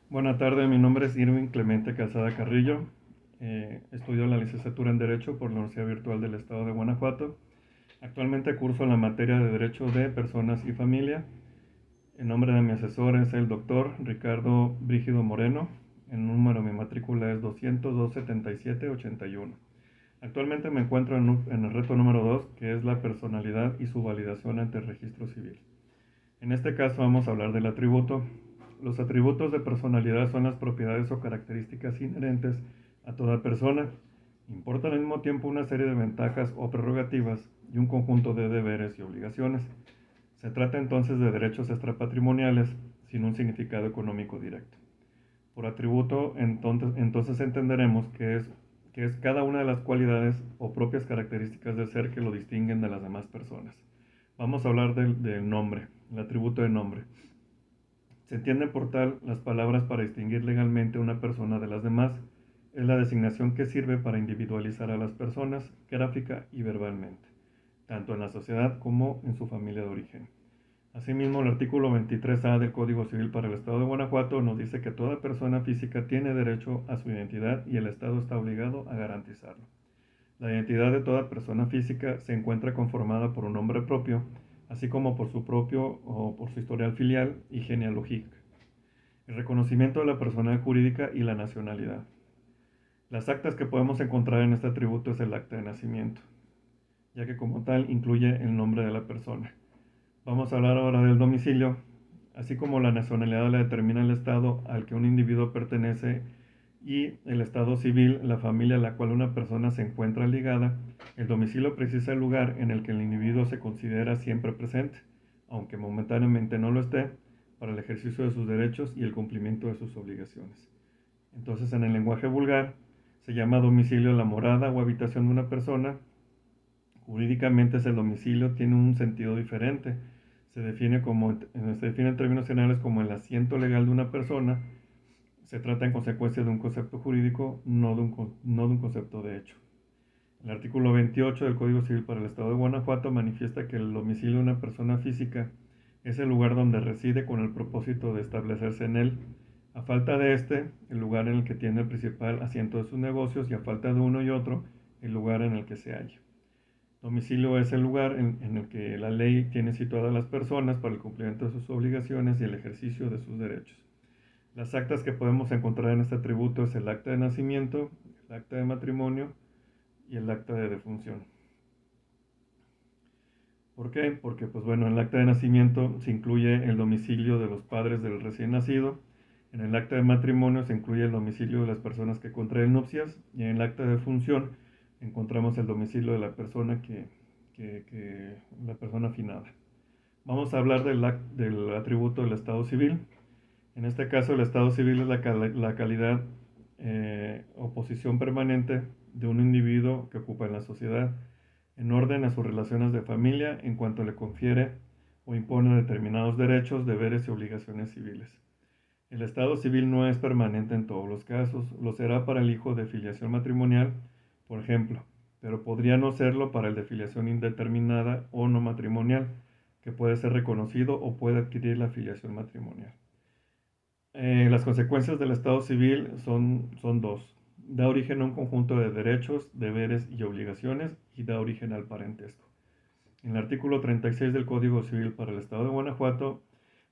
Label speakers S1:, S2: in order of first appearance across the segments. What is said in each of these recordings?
S1: Buenas tardes, mi nombre es Irving Clemente Calzada Carrillo. Estudio la licenciatura en Derecho por la Universidad Virtual del Estado de Guanajuato. Actualmente curso la materia de Derecho de Personas y Familia. El nombre de mi asesor es el doctor Ricardo Brígido Moreno. El número de mi matrícula es 202-7781. Actualmente me encuentro en el reto número 2, que es la personalidad y su validación ante el registro civil. En este caso vamos a hablar del atributo. Los atributos de personalidad son las propiedades o características inherentes a toda persona. Importa al mismo tiempo una serie de ventajas o prerrogativas y un conjunto de deberes y obligaciones. Se trata entonces de derechos extrapatrimoniales sin un significado económico directo. Por atributo, entonces entenderemos que es cada una de las cualidades o propias características del ser que lo distinguen de las demás personas. Vamos a hablar del nombre, el atributo de nombre. Se entiende por tal las palabras para distinguir legalmente a una persona de las demás. Es la designación que sirve para individualizar a las personas, gráfica y verbalmente, tanto en la sociedad como en su familia de origen. Asimismo, el artículo 23A del Código Civil para el Estado de Guanajuato nos dice que toda persona física tiene derecho a su identidad y el Estado está obligado a garantizarlo. La identidad de toda persona física se encuentra conformada por un nombre propio, así como por su propio o por su historial filial y genealógica. El reconocimiento de la persona jurídica y la nacionalidad. Las actas que podemos encontrar en este atributo es el acta de nacimiento, ya que como tal incluye el nombre de la persona. Vamos a hablar ahora del domicilio, así como la nacionalidad la determina el estado al que un individuo pertenece y el estado civil, la familia a la cual una persona se encuentra ligada. El domicilio precisa el lugar en el que el individuo se considera siempre presente, aunque momentáneamente no lo esté, para el ejercicio de sus derechos y el cumplimiento de sus obligaciones. Entonces, en el lenguaje vulgar, se llama domicilio la morada o habitación de una persona. Jurídicamente ese domicilio tiene un sentido diferente. Se define en términos generales como el asiento legal de una persona. Se trata en consecuencia de un concepto jurídico, no de un concepto de hecho. El artículo 28 del Código Civil para el Estado de Guanajuato manifiesta que el domicilio de una persona física es el lugar donde reside con el propósito de establecerse en él. A falta de este, el lugar en el que tiene el principal asiento de sus negocios, y a falta de uno y otro, el lugar en el que se halla. Domicilio es el lugar en el que la ley tiene situadas a las personas para el cumplimiento de sus obligaciones y el ejercicio de sus derechos. Las actas que podemos encontrar en este atributo es el acta de nacimiento, el acta de matrimonio y el acta de defunción. ¿Por qué? Porque pues bueno, en el acta de nacimiento se incluye el domicilio de los padres del recién nacido. En el acta de matrimonio se incluye el domicilio de las personas que contraen nupcias, y en el acta de defunción encontramos el domicilio de la persona la persona finada. Vamos a hablar del atributo del estado civil. En este caso, el estado civil es la calidad o posición permanente de un individuo que ocupa en la sociedad, en orden a sus relaciones de familia, en cuanto le confiere o impone determinados derechos, deberes y obligaciones civiles. El estado civil no es permanente en todos los casos. Lo será para el hijo de filiación matrimonial, por ejemplo, pero podría no serlo para el de filiación indeterminada o no matrimonial, que puede ser reconocido o puede adquirir la filiación matrimonial. Las consecuencias del estado civil son dos. Da origen a un conjunto de derechos, deberes y obligaciones, y da origen al parentesco. En el artículo 36 del Código Civil para el Estado de Guanajuato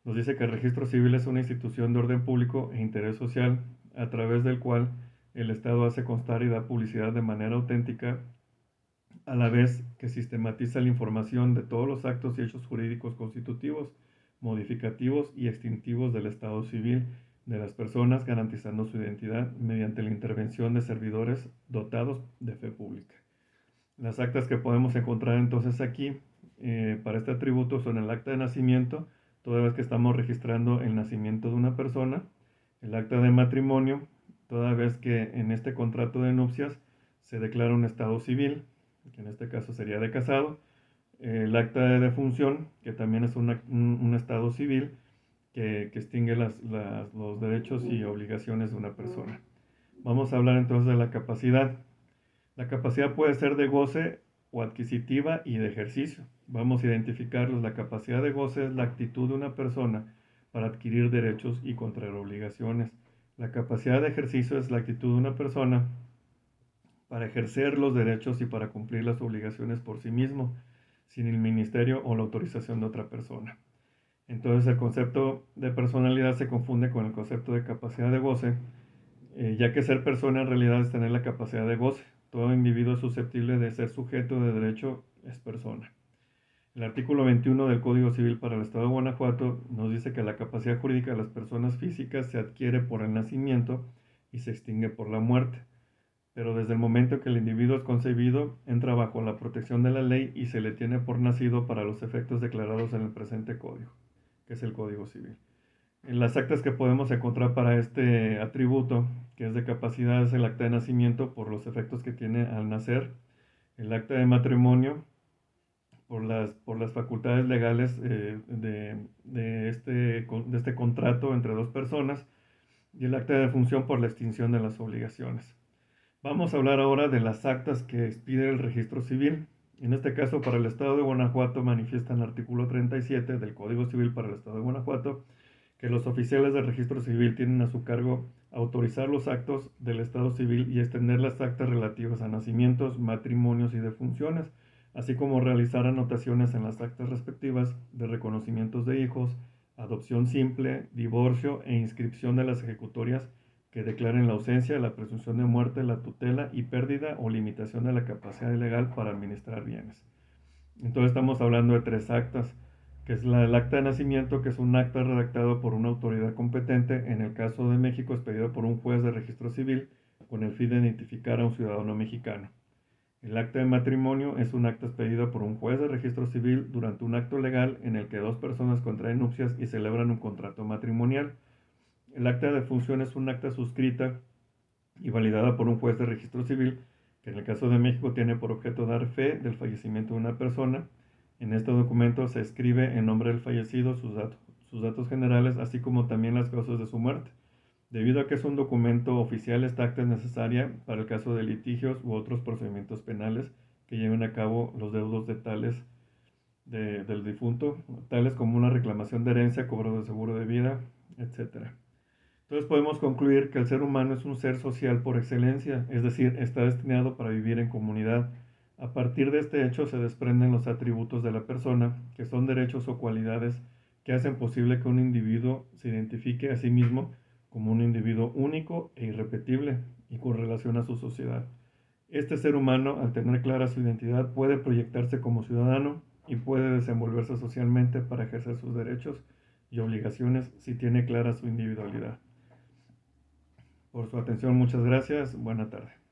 S1: nos dice que el registro civil es una institución de orden público e interés social, a través del cual el Estado hace constar y da publicidad de manera auténtica, a la vez que sistematiza la información de todos los actos y hechos jurídicos constitutivos, modificativos y extintivos del Estado civil de las personas, garantizando su identidad mediante la intervención de servidores dotados de fe pública. Las actas que podemos encontrar entonces aquí para este atributo son el acta de nacimiento, toda vez que estamos registrando el nacimiento de una persona; el acta de matrimonio, toda vez que en este contrato de nupcias se declara un estado civil, que en este caso sería de casado; el acta de defunción, que también es un estado civil que extingue los derechos y obligaciones de una persona. Vamos a hablar entonces de la capacidad. La capacidad puede ser de goce o adquisitiva y de ejercicio. Vamos a identificarlos. La capacidad de goce es la actitud de una persona para adquirir derechos y contraer obligaciones. La capacidad de ejercicio es la actitud de una persona para ejercer los derechos y para cumplir las obligaciones por sí mismo, sin el ministerio o la autorización de otra persona. Entonces el concepto de personalidad se confunde con el concepto de capacidad de goce, ya que ser persona en realidad es tener la capacidad de goce. Todo individuo susceptible de ser sujeto de derecho es persona. El artículo 21 del Código Civil para el Estado de Guanajuato nos dice que la capacidad jurídica de las personas físicas se adquiere por el nacimiento y se extingue por la muerte, pero desde el momento que el individuo es concebido, entra bajo la protección de la ley y se le tiene por nacido para los efectos declarados en el presente código, que es el Código Civil. En las actas que podemos encontrar para este atributo, que es de capacidad, es el acta de nacimiento por los efectos que tiene al nacer, el acta de matrimonio por las facultades legales de este contrato entre dos personas, y el acta de función por la extinción de las obligaciones. Vamos a hablar ahora de las actas que expide el registro civil. En este caso, para el Estado de Guanajuato, manifiesta en el artículo 37 del Código Civil para el Estado de Guanajuato que los oficiales del registro civil tienen a su cargo autorizar los actos del Estado civil y extender las actas relativas a nacimientos, matrimonios y defunciones, así como realizar anotaciones en las actas respectivas de reconocimientos de hijos, adopción simple, divorcio e inscripción de las ejecutorias que declaren la ausencia, la presunción de muerte, la tutela y pérdida o limitación de la capacidad legal para administrar bienes. Entonces estamos hablando de tres actas, que es el acta de nacimiento, que es un acta redactado por una autoridad competente, en el caso de México expedido por un juez de registro civil, con el fin de identificar a un ciudadano mexicano. El acta de matrimonio es un acta expedido por un juez de registro civil durante un acto legal en el que dos personas contraen nupcias y celebran un contrato matrimonial. El acta de función es un acta suscrita y validada por un juez de registro civil, que en el caso de México tiene por objeto dar fe del fallecimiento de una persona. En este documento se escribe en nombre del fallecido sus datos generales, así como también las causas de su muerte. Debido a que es un documento oficial, esta acta es necesaria para el caso de litigios u otros procedimientos penales que lleven a cabo los deudos del difunto, tales como una reclamación de herencia, cobro de seguro de vida, etc. Entonces podemos concluir que el ser humano es un ser social por excelencia, es decir, está destinado para vivir en comunidad. A partir de este hecho se desprenden los atributos de la persona, que son derechos o cualidades que hacen posible que un individuo se identifique a sí mismo como un individuo único e irrepetible y con relación a su sociedad. Este ser humano, al tener clara su identidad, puede proyectarse como ciudadano y puede desenvolverse socialmente para ejercer sus derechos y obligaciones si tiene clara su individualidad. Por su atención, muchas gracias. Buena tarde.